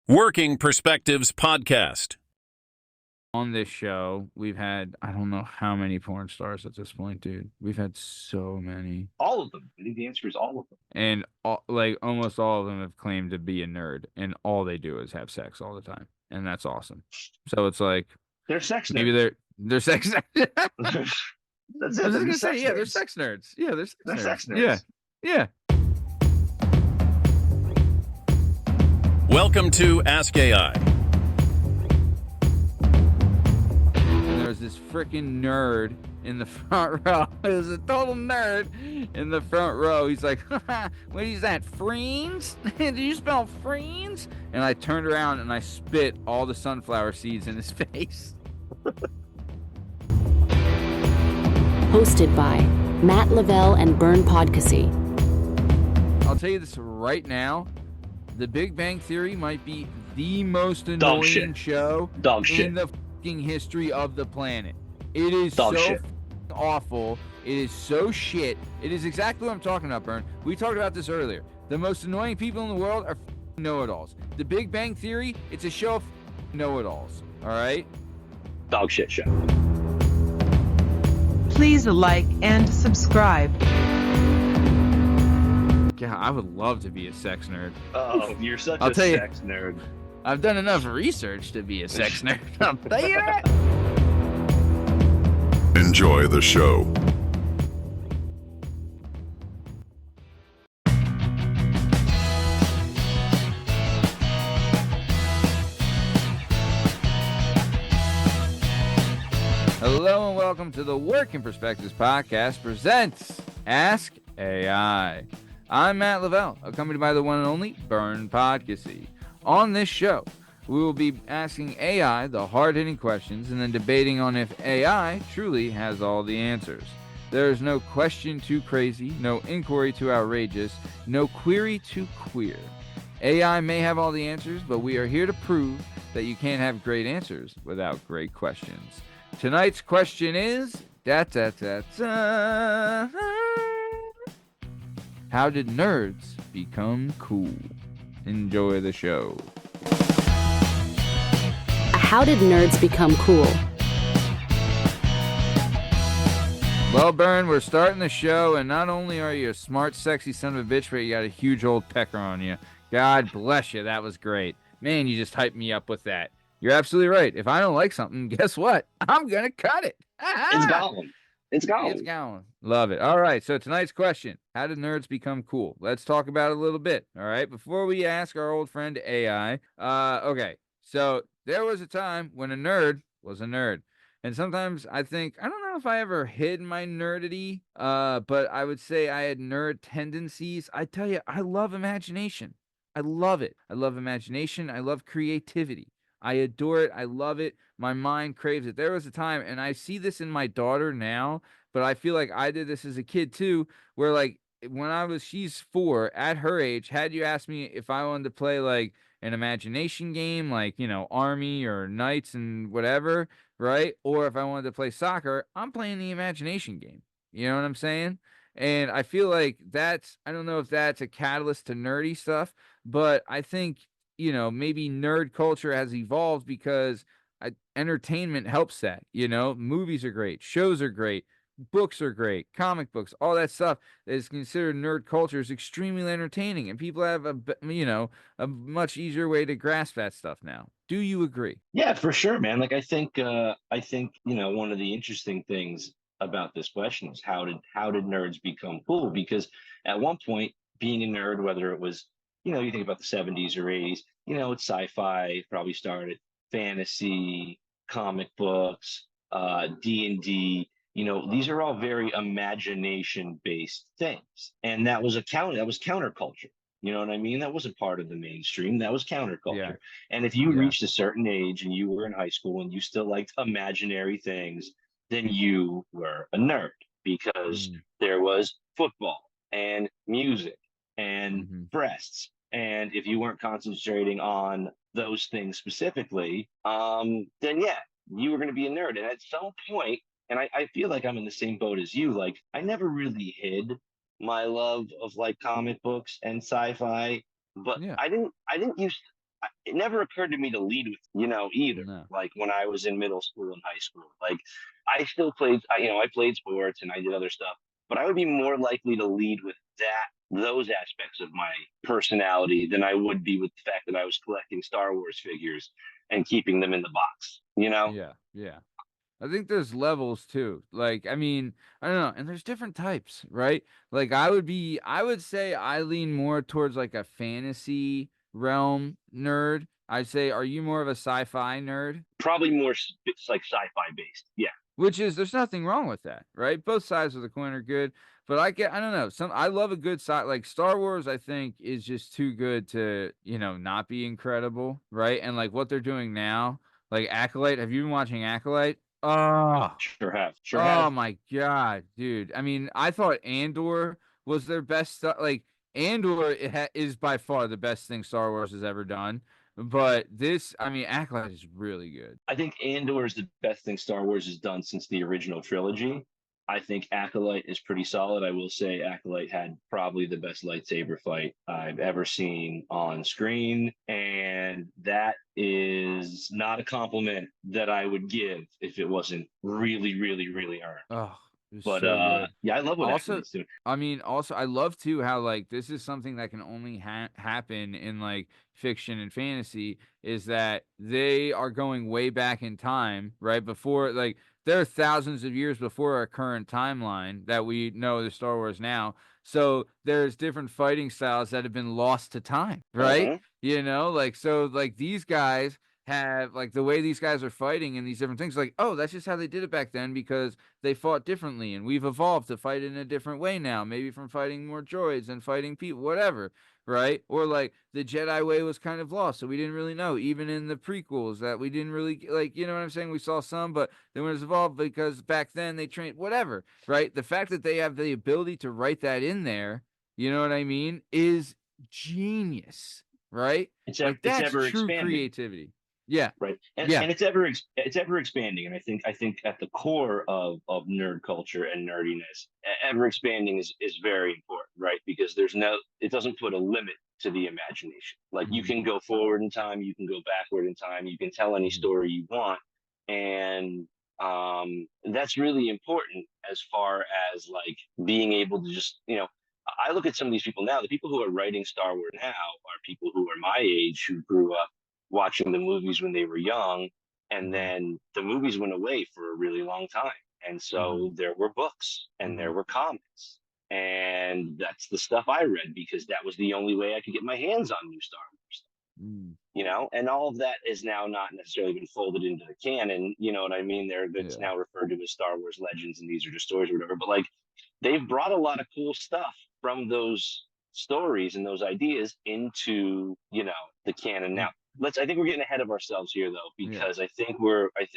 Working Perspectives Podcast. On this show, we've had, I don't know how many porn stars at this point, dude. We've had so many. All of them. I think the answer is all of them. And almost all of them have claimed to be a nerd, and all they do is have sex all the time. And that's awesome. So it's like they're sex nerds. Maybe they're sex nerds. That's I it. was They're gonna say, yeah, nerds. they're sex nerds. Yeah, they're sex nerds. Yeah. Welcome to Ask AI. And there's this freaking nerd in the front row. There's a total nerd in the front row. He's like, what is that, fringe? Did you spell fringe? And I turned around and I spit all the sunflower seeds in his face. Hosted by Matt Lavelle and Bern Podcasty. I'll tell you this right now. The Big Bang Theory might be the most annoying show in the fucking history of the planet. It is so awful. It is so shit. It is exactly what I'm talking about, Bern. We talked about this earlier. The most annoying people in the world are know-it-alls. The Big Bang Theory, it's a show of know-it-alls. All right? Dog shit show. Please like and subscribe. Yeah, I would love to be a sex nerd. Oh, you're such a sex nerd. I've done enough research to be a sex nerd. I'll tell you that. Enjoy the show. Hello and welcome to the Working Perspectives Podcast presents Ask AI. I'm Matt Lavelle, accompanied by the one and only Bern Podcasty. On this show, we will be asking AI the hard-hitting questions and then debating on if AI truly has all the answers. There is no question too crazy, no inquiry too outrageous, no query too queer. AI may have all the answers, but we are here to prove that you can't have great answers without great questions. Tonight's question is, how did nerds become cool? Enjoy the show. How did nerds become cool? Well, Bern, we're starting the show, and not only are you a smart, sexy son of a bitch, but you got a huge old pecker on you. God bless you. That was great. Man, you just hyped me up with that. You're absolutely right. If I don't like something, guess what? I'm going to cut it. It's gone. It's gone. It's gone. Love it. All right. So tonight's question, how did nerds become cool? Let's talk about it a little bit. All right. Before we ask our old friend AI. Okay. So there was a time when a nerd was a nerd. And sometimes I think, I don't know if I ever hid my nerdity, but I would say I had nerd tendencies. I tell you, I love imagination. I love it. I love imagination. I love creativity. I adore it. I love it. My mind craves it. There was a time, and I see this in my daughter now, but I feel like I did this as a kid too, where like when she's 4, at her age, had you asked me if I wanted to play like an imagination game, like, you know, Army or Knights and whatever, right? Or if I wanted to play soccer, I'm playing the imagination game. You know what I'm saying? And I feel like I don't know if that's a catalyst to nerdy stuff, but I think, you know, maybe nerd culture has evolved because entertainment helps that, you know, movies are great, shows are great, books are great, comic books, all that stuff that is considered nerd culture is extremely entertaining, and people have a much easier way to grasp that stuff now. Do you agree? Yeah, for sure, man. Like I think, you know, one of the interesting things about this question is how did nerds become cool? Because at one point, being a nerd, whether it was, you know, you think about the 70s or 80s, you know, it's sci-fi, probably started fantasy, comic books, D&D, you know, these are all very imagination-based things. And that was counterculture. You know what I mean? That wasn't part of the mainstream. That was counterculture. Yeah. And if you reached a certain age and you were in high school and you still liked imaginary things, then you were a nerd because there was football and music and breasts. And if you weren't concentrating on those things specifically, then yeah, you were going to be a nerd. And at some point, and I feel like I'm in the same boat as you, like I never really hid my love of like comic books and sci-fi, but I didn't it never occurred to me to lead with, either. No. Like when I was in middle school and high school, like I still played, I played sports and I did other stuff, but I would be more likely to lead with those aspects of my personality than I would be with the fact that I was collecting Star Wars figures and keeping them in the box, Yeah, yeah. I think there's levels too. Like, I mean, I don't know, and there's different types, right? Like, I would say I lean more towards like a fantasy realm nerd. I'd say, are you more of a sci-fi nerd? Probably more it's like sci-fi based. Yeah. Which is, there's nothing wrong with that, right? Both sides of the coin are good, but I don't know, I love a good side. Like Star Wars, I think is just too good to, not be incredible, right? And like what they're doing now, like Acolyte. Have you been watching Acolyte? Oh, Sure have. Sure oh have. my God, dude. I mean, I thought Andor was their best stuff. Like Andor is by far the best thing Star Wars has ever done. But this, I mean, Acolyte is really good. I think Andor is the best thing Star Wars has done since the original trilogy. I think Acolyte is pretty solid. I will say Acolyte had probably the best lightsaber fight I've ever seen on screen. And that is not a compliment that I would give if it wasn't really, really, really earned. Oh, it was But so good. yeah, I love what Also, Acolyte's doing. I mean, also, I love too how like this is something that can only happen in like fiction and fantasy, is that they are going way back in time, right? Before, like, there are thousands of years before our current timeline that we know the Star Wars now. So there's different fighting styles that have been lost to time, right? Mhm. Like, so like these guys have, like, the way these guys are fighting and these different things, like, oh, that's just how they did it back then because they fought differently and we've evolved to fight in a different way now, maybe from fighting more droids and fighting people, whatever, right? Or like the Jedi way was kind of lost, so we didn't really know, even in the prequels, that we didn't really, like, you know what I'm saying? We saw some, but then when it was evolved, because back then they trained, whatever, right? The fact that they have the ability to write that in there, you know what I mean, is genius, right? Like, It's that's ever true expanding. creativity. Yeah. Right, Yeah. and it's ever expanding, and I think at the core of nerd culture and nerdiness, ever expanding is very important, right? Because it doesn't put a limit to the imagination. Like you Mhm. can go forward in time, you can go backward in time, you can tell any Mhm. story you want, and that's really important as far as like being able to just I look at some of these people now. The people who are writing Star Wars now are people who are my age who grew up watching the movies when they were young, and Mhm. then the movies went away for a really long time. And so there were books and there were comics. And that's the stuff I read because that was the only way I could get my hands on new Star Wars. Mm. And all of that is now not necessarily been folded into the canon. You know what I mean? It's Yeah. now referred to as Star Wars Legends, and these are just stories or whatever. But like, they've brought a lot of cool stuff from those stories and those ideas into the canon. Now, I think we're getting ahead of ourselves here though, because I think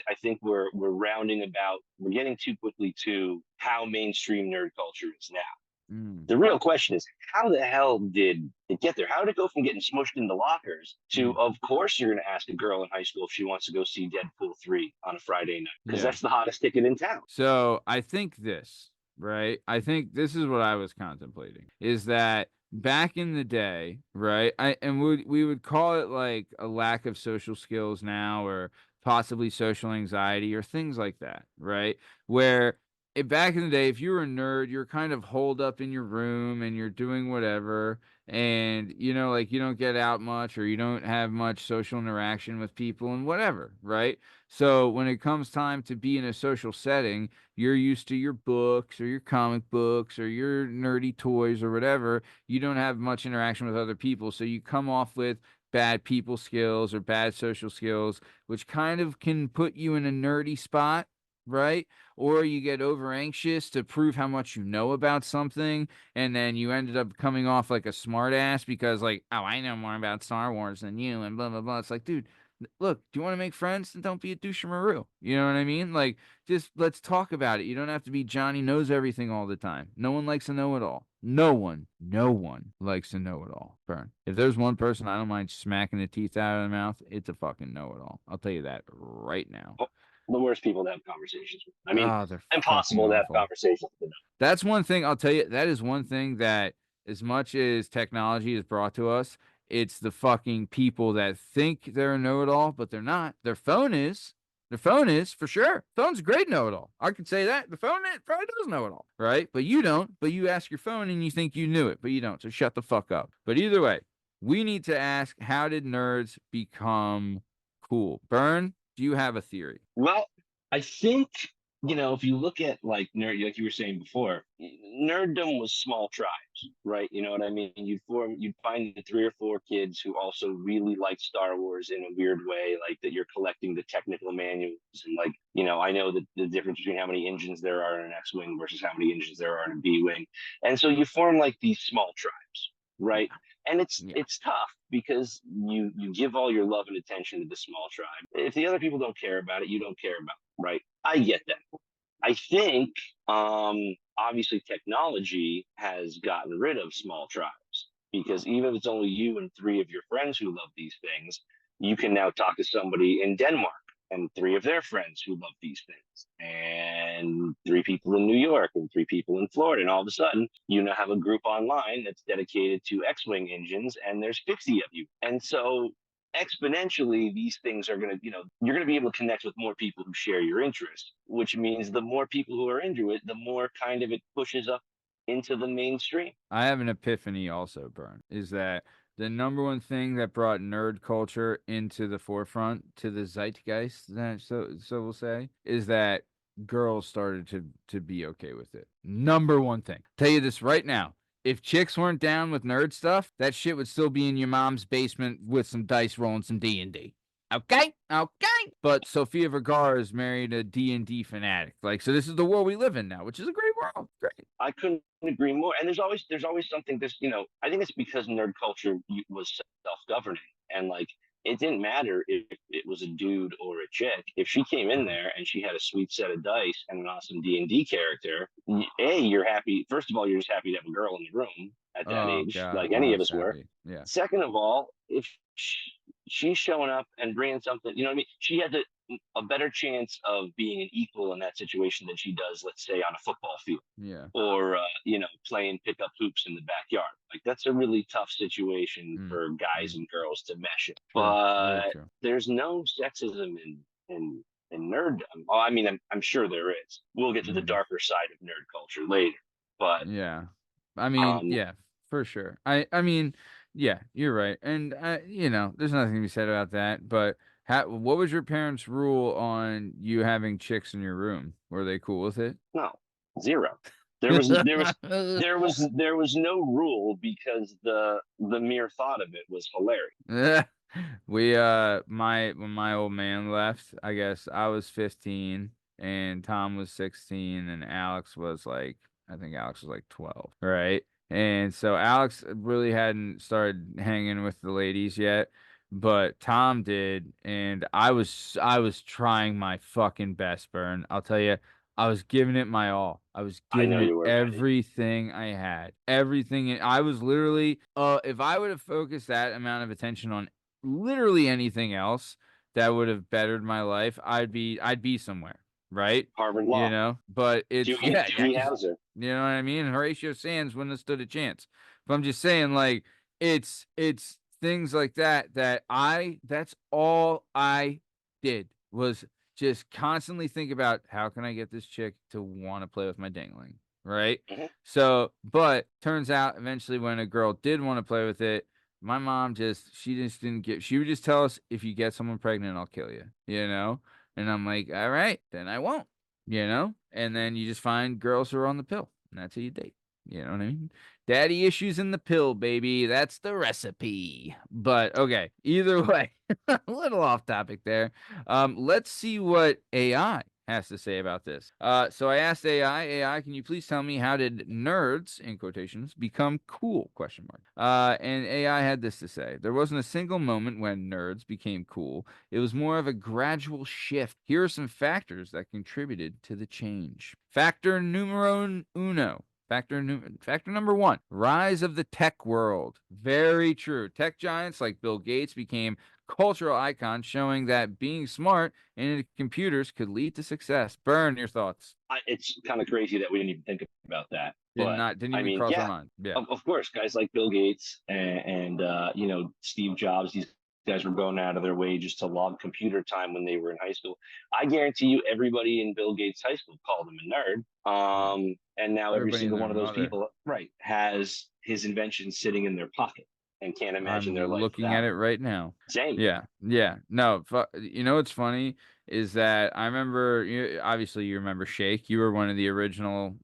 I think we're we're getting too quickly to how mainstream nerd culture is now. Mm. The real question is, how the hell did it get there? How did it go from getting smushed into lockers to, of course, you're going to ask a girl in high school if she wants to go see Deadpool 3 on a Friday night because Yeah. that's the hottest ticket in town. So I think this, right? I think this is what I was contemplating, is that back in the day, right? We would call it like a lack of social skills now, or possibly social anxiety or things like that, right? Where back in the day, if you were a nerd, you're kind of holed up in your room and you're doing whatever, and like you don't get out much or you don't have much social interaction with people and whatever, right? So when it comes time to be in a social setting, you're used to your books or your comic books or your nerdy toys or whatever. You don't have much interaction with other people, so you come off with bad people skills or bad social skills, which kind of can put you in a nerdy spot, right? Or you get over anxious to prove how much you know about something, and then you ended up coming off like a smart ass because, like, oh, I know more about Star Wars than you, and blah blah blah. It's like, dude, look, do you want to make friends? Then don't be a douche-maroo. You know what I mean? Like, just let's talk about it. You don't have to be Johnny knows everything all the time. No one likes to know it all. No one likes to know it all. Burn. If there's one person I don't mind smacking the teeth out of the mouth, it's a fucking know-it-all. I'll tell you that right now. The worst people to have conversations with. I mean, They're impossible to have awful. conversations with them. That's one thing I'll tell you. That is one thing that, as much as technology is brought to us, It's the fucking people that think they're a know-it-all, but they're not. Their phone is. The phone is, for sure. Phone's a great know-it-all. I can say that. The phone probably does know it all, right? But you don't. But you ask your phone and you think you knew it, but you don't. So shut the fuck up. But either way, we need to ask, how did nerds become cool? Bern, do you have a theory? Well, I think, if you look at like nerd, like you were saying before, nerddom was small tribes, right? You know what I mean? You'd find the 3 or 4 kids who also really like Star Wars in a weird way, like that you're collecting the technical manuals and like, I know the difference between how many engines there are in an X-wing versus how many engines there are in a B-wing, and so you form like these small tribes, right? And it's tough because you give all your love and attention to the small tribe. If the other people don't care about it, you don't care about it, right? I get that. I think obviously technology has gotten rid of small tribes because even if it's only you and 3 of your friends who love these things, you can now talk to somebody in Denmark and 3 of their friends who love these things, and 3 people in New York and 3 people in Florida. And all of a sudden, you now have a group online that's dedicated to X-Wing engines, and there's 50 of you. And so exponentially, these things are going to, you're going to be able to connect with more people who share your interest, which means the more people who are into it, the more kind of it pushes up into the mainstream. I have an epiphany also, Bern, is that the number one thing that brought nerd culture into the forefront, to the zeitgeist, so we'll say, is that girls started to be okay with it. Number one thing. Tell you this right now. If chicks weren't down with nerd stuff, that shit would still be in your mom's basement with some dice rolling some D&D. Okay? But Sofia Vergara is married a D&D fanatic. Like, so this is the world we live in now, which is a great world. Great. I couldn't agree more. And there's always something. I think it's because nerd culture was self-governing, and like it didn't matter if it was a dude or a chick. If she came in there and she had a sweet set of dice and an awesome D&D character, you're happy. First of all, you're just happy to have a girl in the room at that age, God, like any of us were. Yeah. Second of all, if she's showing up and bringing something, you know what I mean? She has a better chance of being an equal in that situation than she does, let's say, on a football field. Yeah. Or, playing pickup hoops in the backyard. Like, that's a really tough situation for guys and girls to mesh it. But there's no sexism in nerddom. Oh, I mean, I'm sure there is. We'll get to the darker side of nerd culture later. But yeah. I mean, yeah, for sure. I mean, yeah, you're right. And, there's nothing to be said about that. But what was your parents' rule on you having chicks in your room? Were they cool with it? No, 0. There was no rule because the mere thought of it was hilarious. When my old man left, I guess I was 15 and Tom was 16 and Alex was like, I think Alex was like 12, right? And so Alex really hadn't started hanging with the ladies yet, but Tom did, and I was trying my fucking best, Bern. I'll tell you, I was giving it my all. I was giving it everything I had. Everything. I was literally, if I would have focused that amount of attention on literally anything else that would have bettered my life, I'd be somewhere. Right? Harvard Law. But it's Dewey Hauser. You know what I mean? Horatio Sands wouldn't have stood a chance. But I'm just saying, like, it's things like that's all I did was just constantly think about how can I get this chick to want to play with my dangling, right? So, but turns out eventually when a girl did want to play with it, my mom she would just tell us, if you get someone pregnant, I'll kill you, And I'm like, all right, then I won't, And then you just find girls who are on the pill, and that's who you date. You know what I mean? Daddy issues in the pill, baby. That's the recipe. But okay, either way, a little off topic there. Let's see what AI has to say about this. So I asked AI, can you please tell me how did nerds, in quotations, become cool? ? And AI had this to say: there wasn't a single moment when nerds became cool. It was more of a gradual shift. Here are some factors that contributed to the change. Factor numero uno. Factor number 1, rise of the tech world. Very true. Tech giants like Bill Gates became cultural icons, showing that being smart and into computers could lead to success. Bern, your thoughts? It's kind of crazy that we didn't even think about that. But didn't I even mean, cross our yeah, mind. Yeah. of course, guys like Bill Gates Steve Jobs, these guys were going out of their way just to log computer time when they were in high school. I guarantee you, everybody in Bill Gates' high school called him a nerd. And now every Everybody and single their one of those mother. people, right, has his invention sitting in their pocket and can't imagine I'm their life looking without at it. it right now. Same. Yeah, yeah. No, you know what's funny is that I remember. Obviously, you remember Shake. You were one of the original.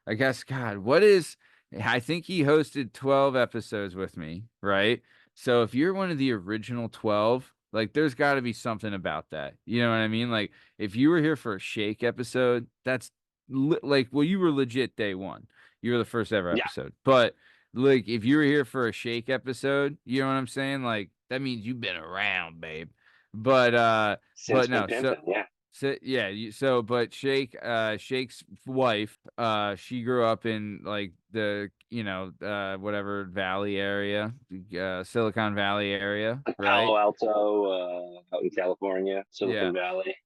I guess. God, what is? I think he hosted 12 episodes with me, right? So if you're one of the original 12, like, there's got to be something about that. You know what I mean? Like, if you were here for a Shake episode, that's like, well, you were legit day one. You were the first ever Yeah. episode, but. Like, if you were here for a Shake episode, you know what I'm saying? Like, that means you've been around, babe. But Since been no, pimping. Yeah. yeah, but Shake's wife, she grew up in like the, whatever Valley area, Silicon Valley area, Like right? Palo Alto, out in California, Yeah. Silicon Valley.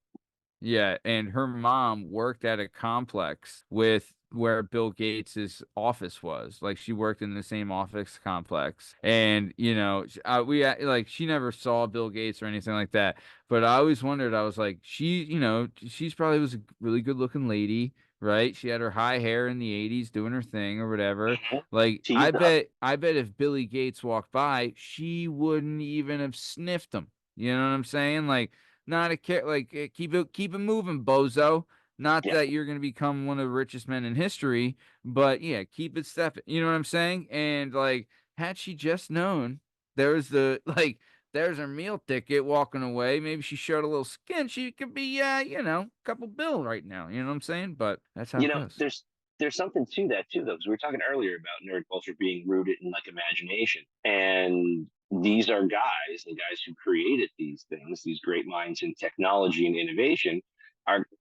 Yeah, and her mom worked at a complex with where Bill Gates's office was. Like, she worked in the same office complex, and like, she never saw Bill Gates or anything like that. But I always wondered. I was like, she's probably was a really good looking lady, right? She had her high hair in the '80s, doing her thing or whatever. Like, Teased up. I bet if Billy Gates walked by, she wouldn't even have sniffed him. You know what I'm saying? Like. Not a care, like, keep it moving, bozo. Not Yeah. that you're gonna become one of the richest men in history, but yeah, keep it stepping. You know what I'm saying? And like, had she just known, there's there's her meal ticket walking away. Maybe she showed a little skin. She could be, a couple bill right now. You know what I'm saying? But that's how it goes. There's something to that too, though, because we were talking earlier about nerd culture being rooted in like imagination, and these are guys, the guys who created these things, these great minds in technology and innovation,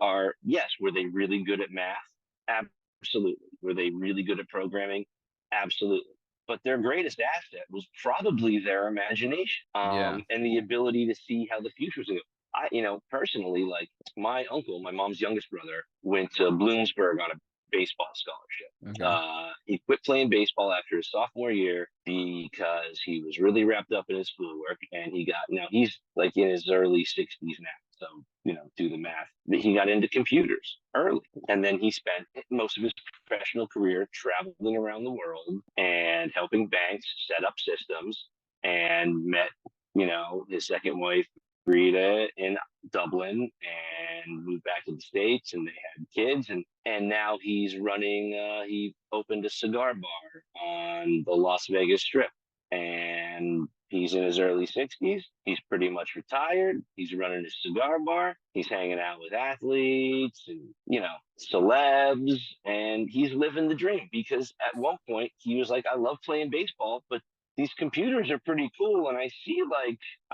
are yes, were they really good at math? Absolutely. Were they really good at programming? Absolutely. But their greatest asset was probably their imagination, Yeah. and the ability to see how the future was going to go. Personally, like my uncle, my mom's youngest brother, went to Bloomsburg on a baseball scholarship. Okay. He quit playing baseball after his sophomore year because he was really wrapped up in his schoolwork, and now he's like in his early 60s now. So, do the math. But he got into computers early, and then he spent most of his professional career traveling around the world and helping banks set up systems, and met, his second wife, Rita, in Dublin, and moved back to the States, and they had kids, and now he's running. He opened a cigar bar on the Las Vegas Strip, and he's in his early 60s. He's pretty much retired. He's running a cigar bar. He's hanging out with athletes and, celebs, and he's living the dream, because at one point he was like, I love playing baseball, but these computers are pretty cool, and I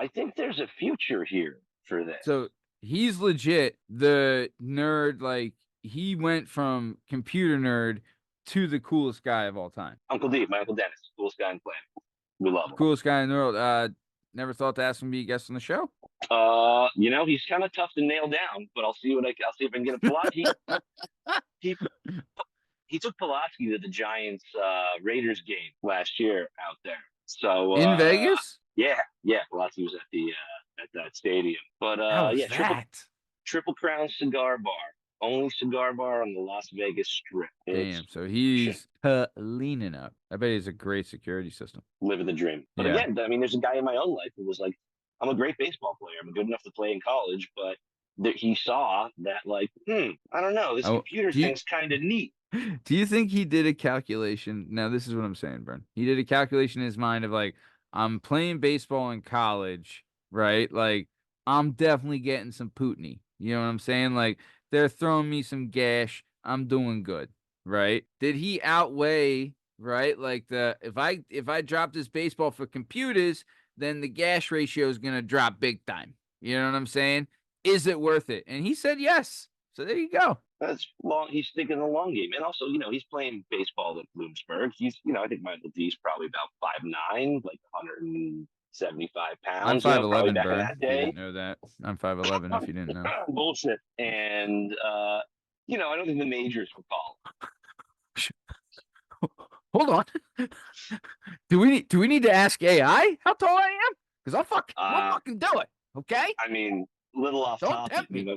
think there's a future here for this. So he's legit the nerd. Like, he went from computer nerd to the coolest guy of all time. Uncle D, my Uncle Dennis, coolest guy in the planet. We love him. Coolest guy in the world. Never thought to ask him to be a guest on the show. He's kind of tough to nail down, but I'll see if I can get a Pulaski. he took Pulaski to the Giants Raiders game last year out there. So in Vegas? Yeah, Pulaski was at that stadium. But How was that? Triple Crown Cigar Bar. Only cigar bar on the Las Vegas Strip. Damn, so he's leaning up. I bet he has a great security system. Living the dream. But again, I mean, there's a guy in my own life who was like, I'm a great baseball player. I'm good enough to play in college, but he saw that, like, I don't know, this computer thing's kind of neat. Do you think he did a calculation? Now, this is what I'm saying, Bern. He did a calculation in his mind of like, I'm playing baseball in college, right? Like, I'm definitely getting some Pootney. You know what I'm saying? Like, they're throwing me some Gash. I'm doing good, right? Did he outweigh, right? Like, if I drop this baseball for computers, then the Gash ratio is gonna drop big time. You know what I'm saying? Is it worth it? And he said yes. So there you go. That's long. He's thinking the long game, and also, he's playing baseball at Bloomsburg. He's, I think Michael D's probably about 5'9", like 175 pounds. I'm 5'11", back Bern. in that If you day. didn't know that. I'm 5'11", if you didn't know. Bullshit. And I don't think the majors will call him. Hold on. Do we need to ask AI how tall I am? Because we'll fucking do it. Okay? I mean, little off Don't topic. tempt me. We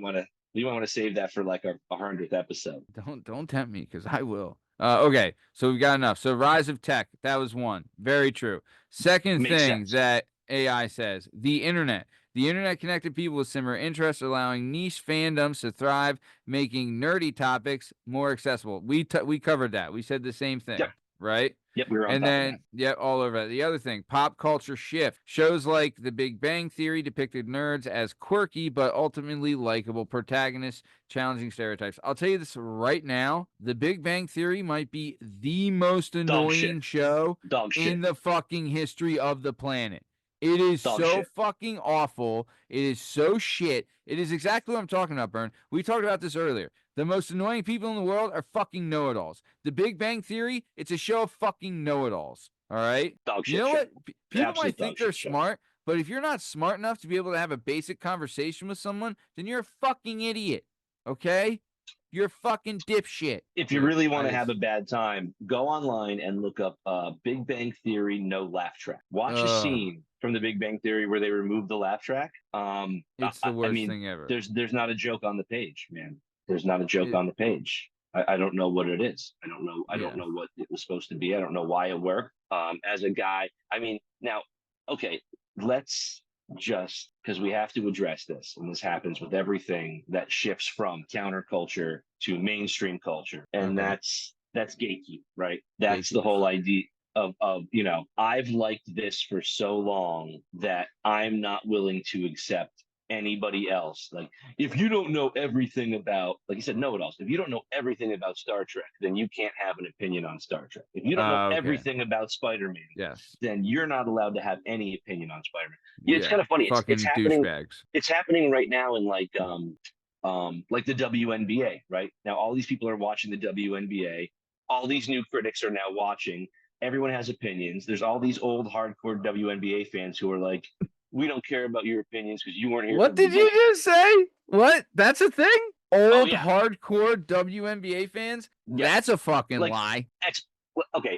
might want to save that for like our 100th episode. Don't tempt me, because I will. Okay, so we've got enough. So rise of tech, that was one. Very true. Second Makes thing sense. that AI says, the internet. The internet connected people with similar interests, allowing niche fandoms to thrive, making nerdy topics more accessible. We covered that. We said the same thing, Yep. right? Yep, we were on And top of then, yeah, all over that. The other thing, pop culture shift. Shows like The Big Bang Theory depicted nerds as quirky but ultimately likable protagonists, challenging stereotypes. I'll tell you this right now, The Big Bang Theory might be the most annoying show Dog shit. in the fucking history of the planet. It is Dog so shit. fucking awful. It is so shit. It is exactly what I'm talking about, Bern. We talked about this earlier. The most annoying people in the world are fucking know-it-alls. The Big Bang Theory, it's a show of fucking know-it-alls. All right? Dog shit You know show. what? People Absolute might think dog they're shit show. smart, but if you're not smart enough to be able to have a basic conversation with someone, then you're a fucking idiot. Okay? You're a fucking dipshit. If you really want to have a bad time, go online and look up Big Bang Theory no laugh track. Watch a scene from the Big Bang Theory where they remove the laugh track. It's the worst thing ever. There's not a joke on the page, man. There's not a joke on the page. I don't know what it is. I don't know. I don't know what it was supposed to be. I don't know why it worked. As a guy, I mean, now, okay, let's just, because we have to address this, and this happens with everything that shifts from counterculture to mainstream culture, and that's gatekeep, right? That's the whole idea of I've liked this for so long that I'm not willing to accept anybody else. Like, if you don't know everything about, like you said, know-it-alls, if you don't know everything about Star Trek, then you can't have an opinion on Star Trek. If you don't know everything about Spider-Man, then you're not allowed to have any opinion on Spider-Man. Yeah, it's kind of funny. It's happening. Douchebags. It's happening right now in like the WNBA, right? Now all these people are watching the WNBA. All these new critics are now watching. Everyone has opinions. There's all these old hardcore WNBA fans who are like, we don't care about your opinions because you weren't here. What did you just say? What? That's a thing? Old hardcore WNBA fans? Yeah. That's a fucking Like, lie.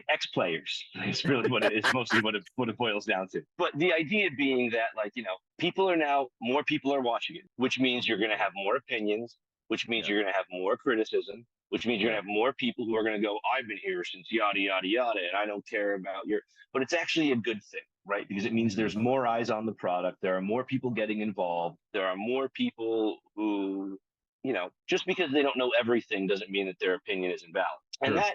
Ex-players. It's really what it is. Mostly what it boils down to. But the idea being that, like, more people are watching it, which means you're going to have more opinions, which means you're going to have more criticism, which means you're going to have more people who are going to go, I've been here since yada, yada, yada, and I don't care about your, but it's actually a good thing, right? Because it means there's more eyes on the product. There are more people getting involved. There are more people who, just because they don't know everything doesn't mean that their opinion isn't valid. And that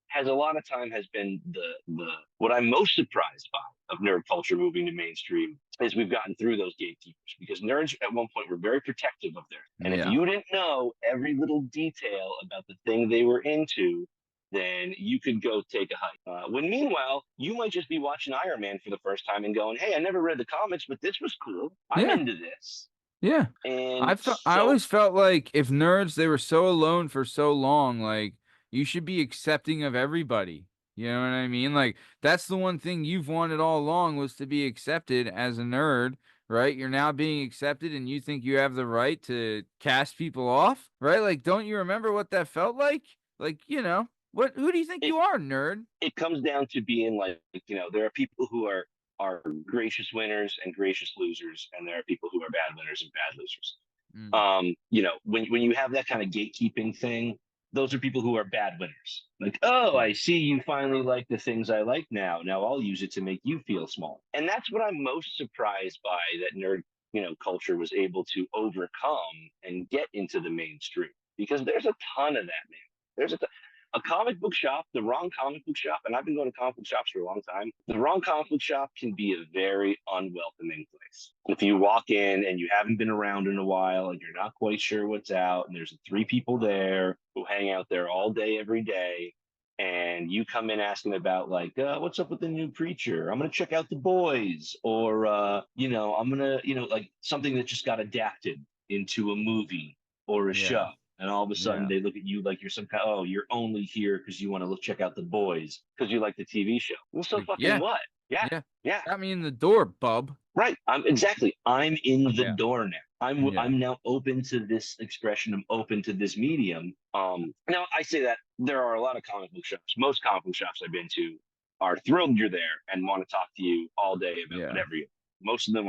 has a lot of time has been the what I'm most surprised by of nerd culture moving to mainstream is we've gotten through those gatekeepers, because nerds at one point were very protective of theirs. And if you didn't know every little detail about the thing they were into, then you could go take a hike. When meanwhile, you might just be watching Iron Man for the first time and going, hey, I never read the comics, but this was cool. I'm into this. Yeah. And I always felt like if nerds, they were so alone for so long, like, you should be accepting of everybody. You know what I mean? Like, that's the one thing you've wanted all along, was to be accepted as a nerd, right? You're now being accepted and you think you have the right to cast people off, right? Like, don't you remember what that felt like? Like, who do you think you are, nerd? It comes down to being like, there are people who are gracious winners and gracious losers, and there are people who are bad winners and bad losers. When you have that kind of gatekeeping thing, those are people who are bad winners. Like, oh, I see you finally like the things I like now. Now I'll use it to make you feel small. And that's what I'm most surprised by, that nerd, culture was able to overcome and get into the mainstream, because there's a ton of that, man. There's a comic book shop, the wrong comic book shop, and I've been going to comic book shops for a long time. The wrong comic book shop can be a very unwelcoming place. If you walk in and you haven't been around in a while and you're not quite sure what's out, and there's 3 people there who hang out there all day, every day, and you come in asking about, like, what's up with the new Preacher? I'm going to check out The Boys, or, I'm going to, like something that just got adapted into a movie or a show. And all of a sudden they look at you like you're some kind of, you're only here because you want to check out The Boys because you like the TV show. Well, so fucking what? Yeah. Yeah. Yeah. Got me in the door, bub. Right. I'm in the Yeah. door now. Yeah. I'm now open to this expression. I'm open to this medium. Now I say that there are a lot of comic book shops. Most comic book shops I've been to are thrilled you're there and want to talk to you all day about Yeah. whatever you. Most of them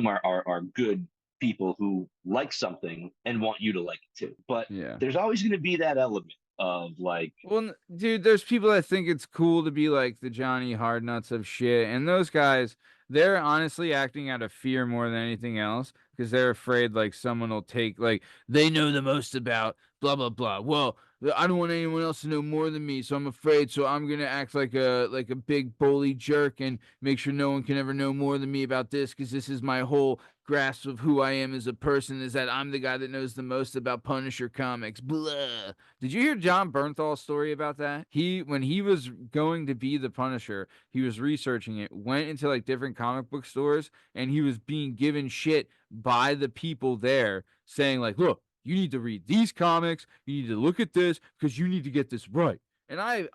are good people who like something and want you to like it too. But Yeah. there's always going to be that element of like, Well, dude, there's people that think it's cool to be like the Johnny Hardnuts of shit, and those guys, they're honestly acting out of fear more than anything else because they're afraid like someone will take like they know the most about blah blah blah. Well, I don't want anyone else to know more than me, so I'm afraid. So I'm gonna act like a big bully jerk and make sure no one can ever know more than me about this because this is my whole grasp of who I am as a person is that I'm the guy that knows the most about Punisher comics. Blah. Did you hear John Bernthal's story about that? When he was going to be the Punisher, he was researching it, went into like different comic book stores, and he was being given shit by the people there saying like, look, you need to read these comics, you need to look at this because you need to get this right. And I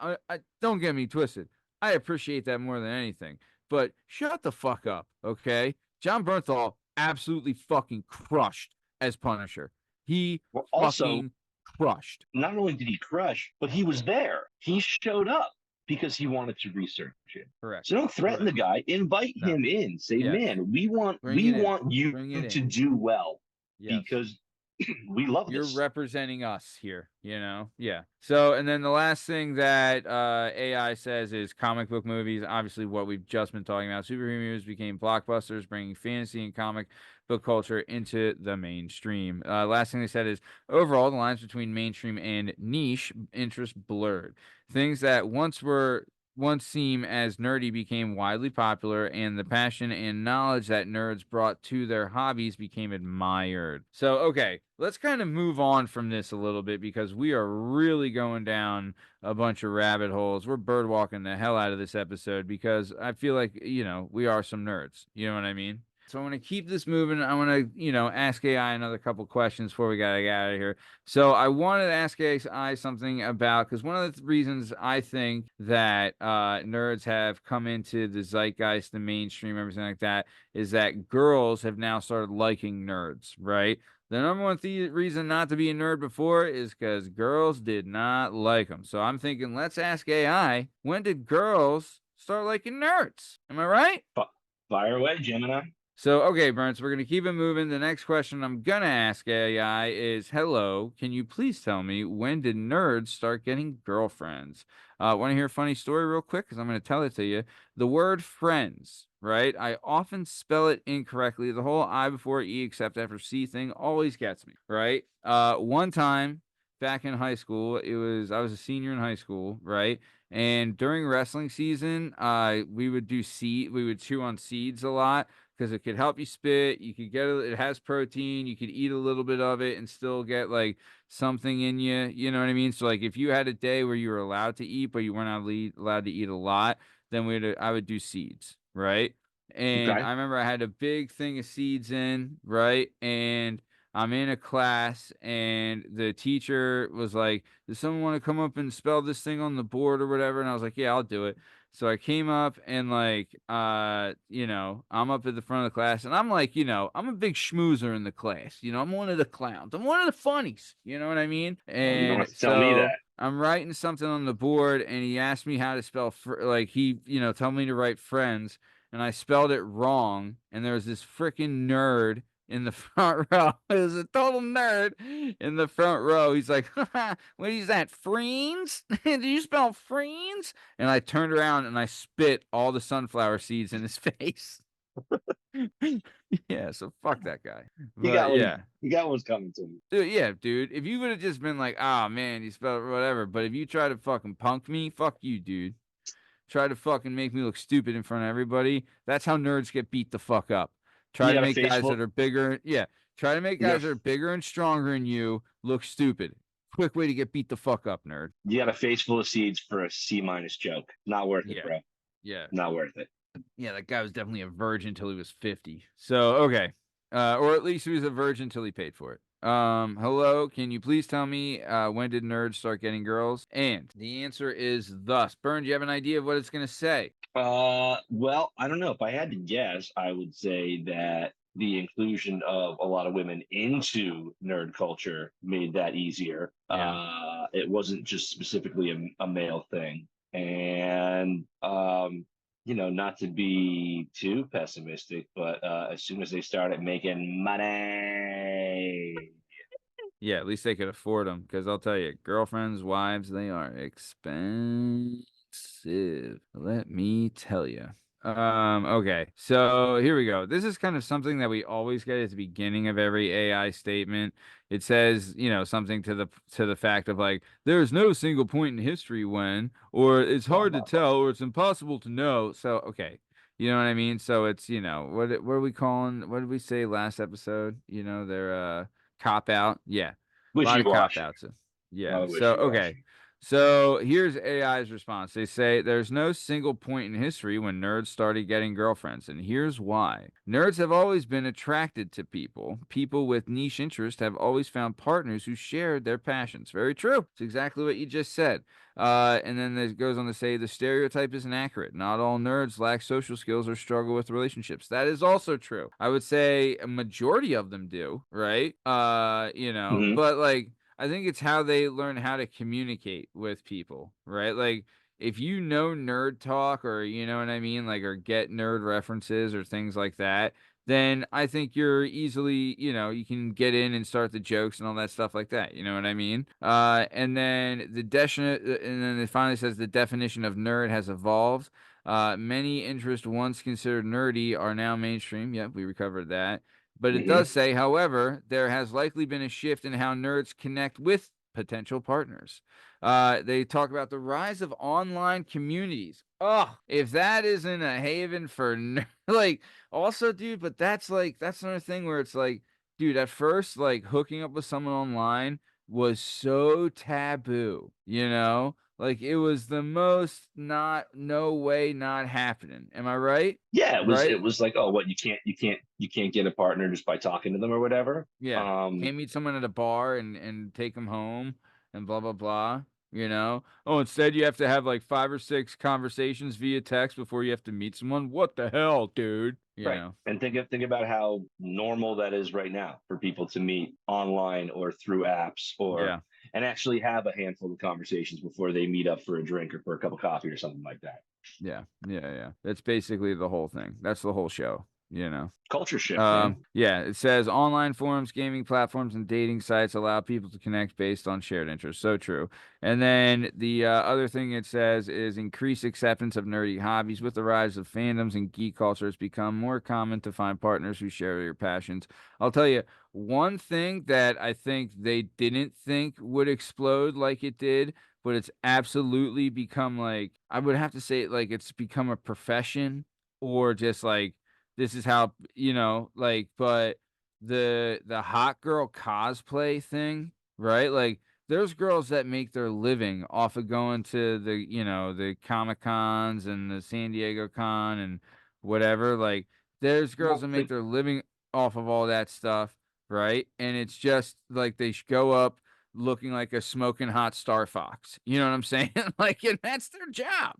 don't get me twisted. I appreciate that more than anything. But shut the fuck up, okay? John Bernthal absolutely fucking crushed as Punisher. He well, also fucking crushed. not only did he crush, but he was there. He showed up because he wanted to research it. Correct. So don't threaten the guy. Invite No. him in. Say, Yes. man, we want Bring it in. you Bring it to in. do well Yes. because we love You're this. representing us here, you know? Yeah. So, and then the last thing that AI says is comic book movies. Obviously, what we've just been talking about. Superhero movies became blockbusters, bringing fantasy and comic book culture into the mainstream. Last thing they said is overall, the lines between mainstream and niche interest blurred. Things that once seem as nerdy became widely popular, and the passion and knowledge that nerds brought to their hobbies became admired. So, okay, let's kind of move on from this a little bit because we are really going down a bunch of rabbit holes. We're bird walking the hell out of this episode because I feel like, we are some nerds. You know what I mean? So I want to keep this moving. I want to, ask AI another couple questions before we gotta get out of here. So I wanted to ask AI something about because one of the reasons I think that nerds have come into the zeitgeist, the mainstream, everything like that, is that girls have now started liking nerds, right? The number one reason not to be a nerd before is because girls did not like them. So I'm thinking, let's ask AI, when did girls start liking nerds? Am I right? Fire away, Gemini. So, okay, Burns, we're going to keep it moving. The next question I'm going to ask AI is, hello, can you please tell me when did nerds start getting girlfriends? Want to hear a funny story real quick? Because I'm going to tell it to you. The word friends, right? I often spell it incorrectly. The whole I before E except after C thing always gets me, right? One time back in high school, I was a senior in high school, right? And during wrestling season, we would chew on seeds a lot because it could help you spit. You could it has protein. You could eat a little bit of it and still get like something in you. You know what I mean? So like if you had a day where you were allowed to eat, but you weren't allowed to eat a lot, then I would do seeds, right? And Okay. I remember I had a big thing of seeds in, right? And I'm in a class and the teacher was like, does someone want to come up and spell this thing on the board or whatever? And I was like, yeah, I'll do it. So I came up and like, I'm up at the front of the class and I'm like, I'm a big schmoozer in the class. I'm one of the clowns. I'm one of the funnies. You know what I mean? You don't And have to tell me that. I'm writing something on the board and he asked me how to spell, told me to write friends and I spelled it wrong. And there was this freaking nerd in the front row. It was a total nerd in the front row. He's like, what is that, friends? Did you spell friends? And I turned around and I spit all the sunflower seeds in his face. Yeah, so fuck that guy. He got what's coming to me. Dude. If you would have just been like, oh man, you spelled whatever. But if you try to fucking punk me, fuck you, dude. Try to fucking make me look stupid in front of everybody. That's how nerds get beat the fuck up. Try to make guys that are bigger. Yeah. Try to make guys that are bigger and stronger than you look stupid. Quick way to get beat the fuck up, nerd. You got a face full of seeds for a C- joke. Not worth it, bro. Yeah. Not worth it. Yeah, that guy was definitely a virgin until he was 50. So, okay. Or at least he was a virgin until he paid for it. Hello, can you please tell me when did nerds start getting girls? And the answer is thus. Bern, do you have an idea of what it's gonna say? Well, I don't know. If I had to guess, I would say that the inclusion of a lot of women into nerd culture made that easier. Yeah. It wasn't just specifically a male thing. And not to be too pessimistic, but as soon as they started making money, Yeah, at least they could afford them. Because I'll tell you, girlfriends, wives, they are expensive. Let me tell you. Okay, so here we go. This is kind of something that we always get at the beginning of every AI statement. It says, something to the fact of like, there's no single point in history when, or it's hard to tell, or it's impossible to know. So, okay. You know what I mean? So it's, what are we calling, what did we say last episode? They're cop out. Yeah. A lot of cop wishy-washy. outs. Yeah. Probably So, okay. wishy-washy. So here's AI's response. They say there's no single point in history when nerds started getting girlfriends, and here's why. Nerds have always been attracted to people. People with niche interests have always found partners who shared their passions. Very true. It's exactly what you just said. And then it goes on to say the stereotype isn't accurate. Not all nerds lack social skills or struggle with relationships. That is also true. I would say a majority of them do, right? Mhm. But like I think it's how they learn how to communicate with people, right? Like if you know nerd talk or you know what I mean, like or get nerd references or things like that, then I think you're easily, you can get in and start the jokes and all that stuff like that. You know what I mean? And then it finally says the definition of nerd has evolved. Many interests once considered nerdy are now mainstream. Yep, we recovered that. But it Mhm. does say, however, there has likely been a shift in how nerds connect with potential partners. They talk about the rise of online communities. Oh, if that isn't a haven for like, also, dude, but that's another thing where it's like, dude, at first, like hooking up with someone online was so taboo, Like it was the most not, no way, not happening. Am I right? Yeah, it was Right? it was like, oh, what, you can't get a partner just by talking to them or whatever. Yeah. Can't meet someone at a bar and take them home and blah blah blah. Oh, instead you have to have like 5 or 6 conversations via text before you have to meet someone. What the hell, dude? Right. And think about how normal that is right now for people to meet online or through apps or Yeah. and actually have a handful of conversations before they meet up for a drink or for a cup of coffee or something like that. Yeah. Yeah, yeah. That's basically the whole thing. That's the whole show. Culture shift, man. Yeah, it says online forums, gaming platforms, and dating sites allow people to connect based on shared interests. So true. And then the other thing it says is increased acceptance of nerdy hobbies. With the rise of fandoms and geek culture, it's become more common to find partners who share your passions. I'll tell you, one thing that I think they didn't think would explode like it did, but it's absolutely become like, I would have to say, like, it's become a profession or just like, this is how like but the hot girl cosplay thing, right? Like there's girls that make their living off of going to the Comic Cons and the San Diego Con and whatever. Like there's girls Well, that make their living off of all that stuff, right? And it's just like they go up looking like a smoking hot Star Fox. You know what I'm saying? Like, and that's their job.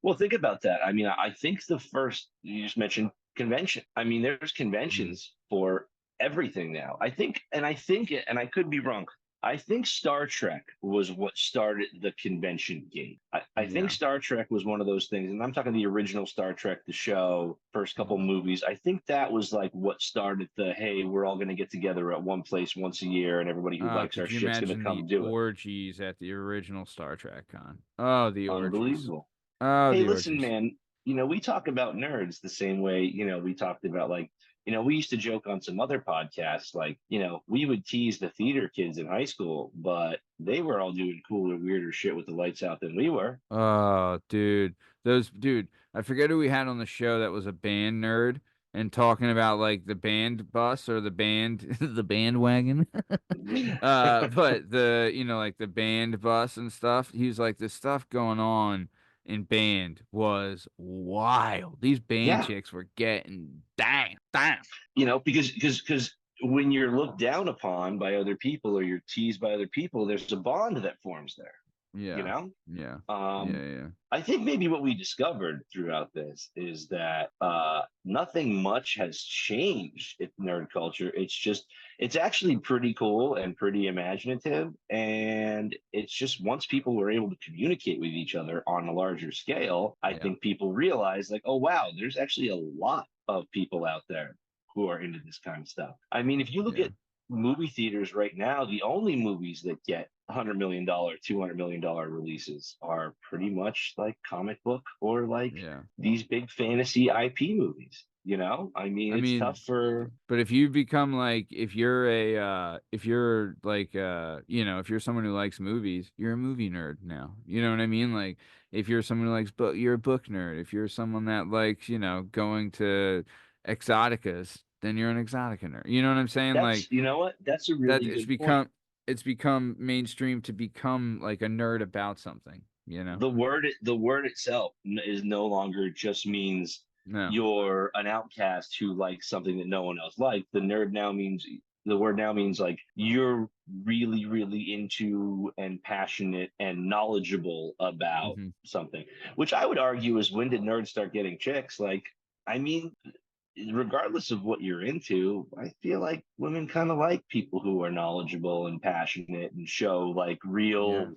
well, think about that. I mean, I think the first you just mentioned convention. I mean, there's Mhm. conventions for everything now. And I could be wrong. I think Star Trek was what started the convention game. I think Yeah. Star Trek was one of those things, and I'm talking the original Star Trek, the show, first couple movies. I think that was like what started the hey, we're all going to get together at one place once a year, and everybody who likes our Could you shit's going to imagine the come do it. orgies at the original Star Trek con? Oh, the orgies. Unbelievable. Oh, Hey, the listen, orgies. man, we talk about nerds the same way, we talked about like, we used to joke on some other podcasts, like, we would tease the theater kids in high school, but they were all doing cooler, weirder shit with the lights out than we were. Oh, dude. Dude, I forget who we had on the show that was a band nerd and talking about like the band bus or the band, the bandwagon. But like the band bus and stuff. He was like, the stuff going on in band was wild. These band Yeah, chicks were getting damn, damn. because when you're looked down upon by other people or you're teased by other people, there's a bond that forms there. You Yeah. know, Yeah. um, Yeah. I think maybe what we discovered throughout this is that nothing much has changed in nerd culture. It's actually pretty cool and pretty imaginative. And it's just once people were able to communicate with each other on a larger scale, I Yeah. think people realized, like, oh, wow, there's actually a lot of people out there who are into this kind of stuff. I mean, if you look Yeah. at movie theaters right now, the only movies that get $100 million, $200 million releases are pretty much like comic book or like Yeah. these big fantasy IP movies. You know, I mean, I it's mean, tough for. but if you become like, if you're like, if you're someone who likes movies, you're a movie nerd now. You know what I mean? Like, if you're someone who likes book, you're a book nerd. If you're someone that likes, going to exoticas, then you're an exotica nerd. You know what I'm saying? Like, You know what? That's a that really good point. it's become mainstream to become like a nerd about something, The word itself is no longer just means No. you're an outcast who likes something that no one else likes. The word now means like you're really, really into and passionate and knowledgeable about Hmm. something, which I would argue is when did nerds start getting chicks? Like, I mean, regardless of what you're into, I feel like women kind of like people who are knowledgeable and passionate and show like Yeah. real,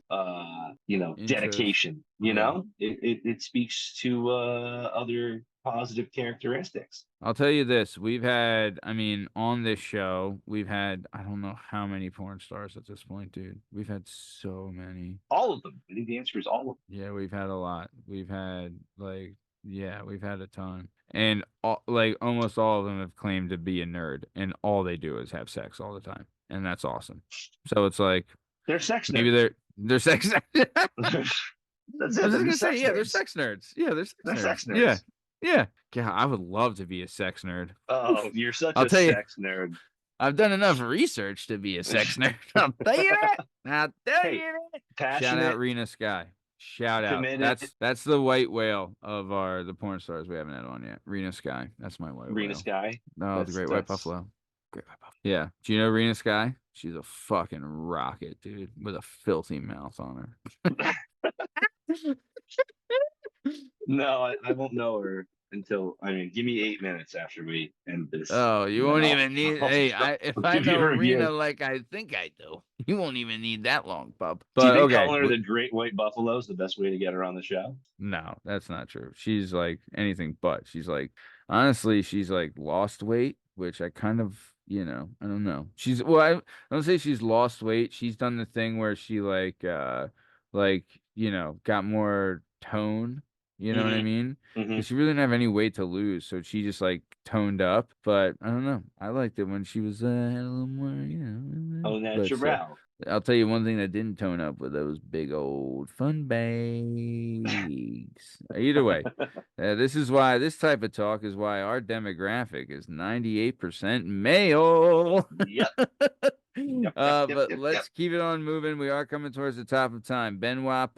Interest. dedication. Yeah. It speaks to other positive characteristics. I'll tell you this, on this show, we've had, I don't know how many porn stars at this point, dude. We've had so many. All of them. I think the answer is all of Yeah, we've had a lot. We've had we've had a ton. And like almost all of them have claimed to be a nerd, and all they do is have sex all the time. And that's awesome. So it's like them. They're sex maybe nerds. they're sex nerds. That's I it. was just They're gonna just say, sex yeah, they're nerds. sex nerds. Yeah, they're sex They're nerds. sex Yeah. nerds. Yeah. Yeah, I would love to be a sex nerd. Oh, Oof. you're such I'll a tell you, sex nerd. I've done enough research to be a sex nerd. I'll tell you that. I'll tell Hey, you that. Shout out passionate, Reena Sky. Shout out. committed. That's the white whale of the porn stars we haven't had on yet. Reena Sky. That's my white Reena whale. Sky. No, the great white buffalo. Great white buffalo. Yeah. Do you know Reena Sky? She's a fucking rocket, dude, with a filthy mouth on her. No, I won't know her until, give me 8 minutes after we end this. Oh, you and then won't even need. Hey, if I'll I give you know a review. Rena like I think I do, you won't even need that long, bub. Do you But think okay, calling her the Great White Buffalo is the best way to get her on the show? no, that's not true. She's like anything but. She's like, honestly, she's like lost weight, which I kind of, I don't know. I don't say she's lost weight. She's done the thing where she got more tone. You know what I mean? Mm-hmm. Because she really didn't have any weight to lose, so she just like toned up. But I don't know. I liked it when she was had a little more, Oh, But natural. I'll tell you one thing that didn't tone up with those big old fun bags. Either way, this is why this type of talk is why our demographic is 98% male. Yep. But let's keep it on moving. We are coming towards the top of time. Benoit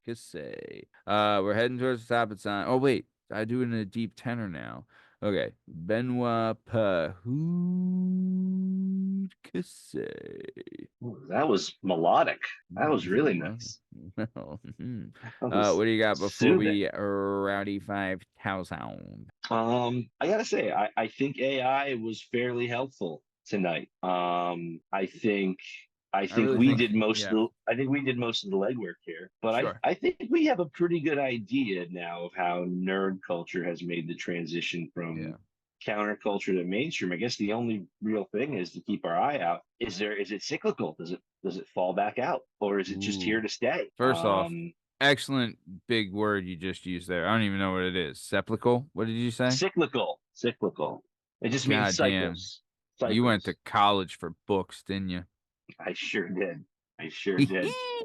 Cassay. We're heading towards the top of time. Oh wait, I do it in a deep tenor now. Okay, Benoit Cassay. That was melodic. That was really Well, nice. well, That what do you got was before soothing. we rowdy 5,000? I gotta say, I think AI was fairly helpful tonight. I think really we think- did most yeah. of the I think we did most of the legwork here. But Sure. I think we have a pretty good idea now of how nerd culture has made the transition from counterculture to mainstream. I guess the only real thing is to keep our eye out. Is it cyclical? Does it fall back out? Or is it just here to stay? First off, excellent big word you just used there. I don't even know what it is. Sepulchral? What did you say? Cyclical. It just means Goddamn. cycles. You went to college for books, didn't you? I sure did.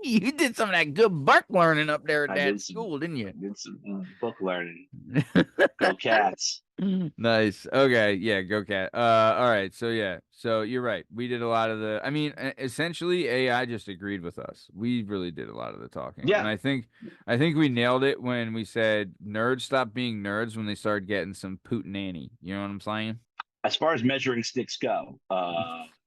You did some of that good book learning up there at I that did some- school, didn't you? Did some book learning. Go Cats. Nice. Okay. Yeah. Go cat. All right. So yeah. So you're right. We did a lot of the. I mean, essentially, AI just agreed with us. We really did a lot of the talking, and Yeah. I think we nailed it when we said nerds stop being nerds when they started getting some pootinanny. You know what I'm saying? As far as measuring sticks go,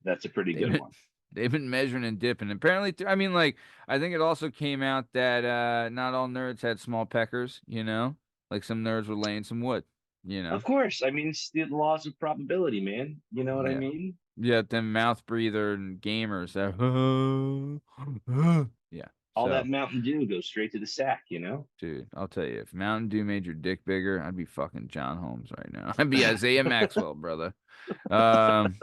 that's a pretty They've good been, one. they've been measuring and dipping. Apparently, I mean, like, I think it also came out that not all nerds had small peckers. You know, like some nerds were laying some wood. You know. Of course. I mean, it's the laws of probability, man. You know what I Yeah. mean? Yeah, them mouth breather and gamers that yeah. All So, that Mountain Dew goes straight to the sack, dude, I'll tell you, if Mountain Dew made your dick bigger, I'd be fucking John Holmes right now. I'd be Isaiah Maxwell, brother. Um,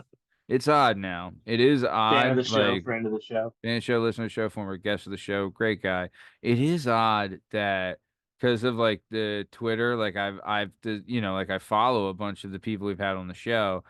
it's odd now. It is Fan of the odd, show, like friend of the show. fan of the show, listener of the show, former guest of the show, great guy. It is odd that because of like the Twitter, like like I follow a bunch of the people we've had on the show,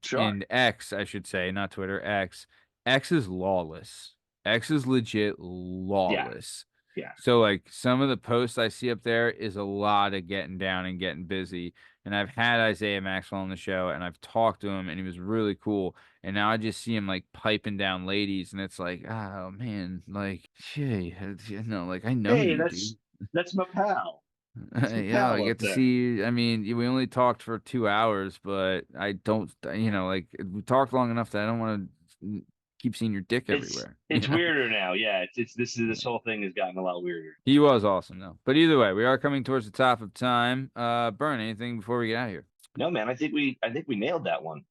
Sure. and X, I should say, not Twitter, X. X is lawless. X is legit Yeah. lawless. Yeah. So like some of the posts I see up there is a lot of getting down and getting busy. And I've had Isaiah Maxwell on the show and I've talked to him and he was really cool. And now I just see him like piping down ladies and it's like, oh man, like, gee, like I know Hey, you, dude. that's my pal. That's my Yeah, I pal up get to there. see you. I mean, we only talked for 2 hours, but I don't, like we talked long enough that I don't want to keep seeing your dick everywhere. It's weirder now. Yeah, this whole thing has gotten a lot weirder. He was awesome though. But either way, we are coming towards the top of time. Burn, anything before we get out of here? No, man, I think we nailed that one.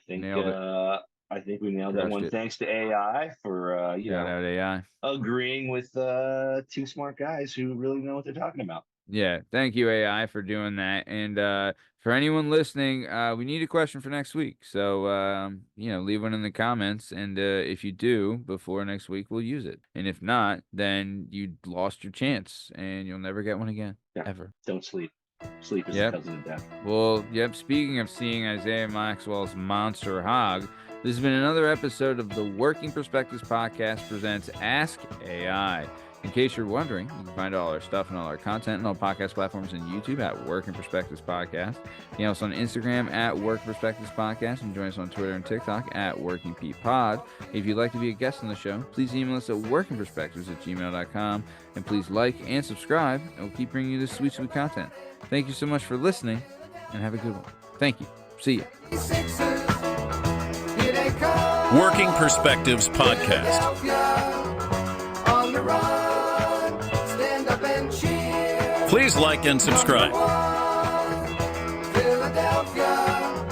Nailed it. I think we nailed that Crushed one. it. Thanks to AI for Shout out AI. agreeing with two smart guys who really know what they're talking about. Yeah, thank you AI for doing that. And for anyone listening, we need a question for next week. So leave one in the comments. And if you do, before next week, we'll use it. And if not, then you lost your chance, and you'll never get one again, ever. Don't sleep. Sleep is the cousin of death. Well, yep. Speaking of seeing Isaiah Maxwell's monster hog, this has been another episode of the Working Perspectives Podcast presents Ask AI. In case you're wondering, you can find all our stuff and all our content and all podcast platforms and YouTube at Working Perspectives Podcast. You can also on Instagram at Working Perspectives Podcast and join us on Twitter and TikTok at Working P Pod. If you'd like to be a guest on the show, please email us at workingperspectives@gmail.com and please like and subscribe, and we'll keep bringing you this sweet, sweet content. Thank you so much for listening, and have a good one. Thank you. See you. Working Perspectives Podcast. Please like and subscribe. Philadelphia.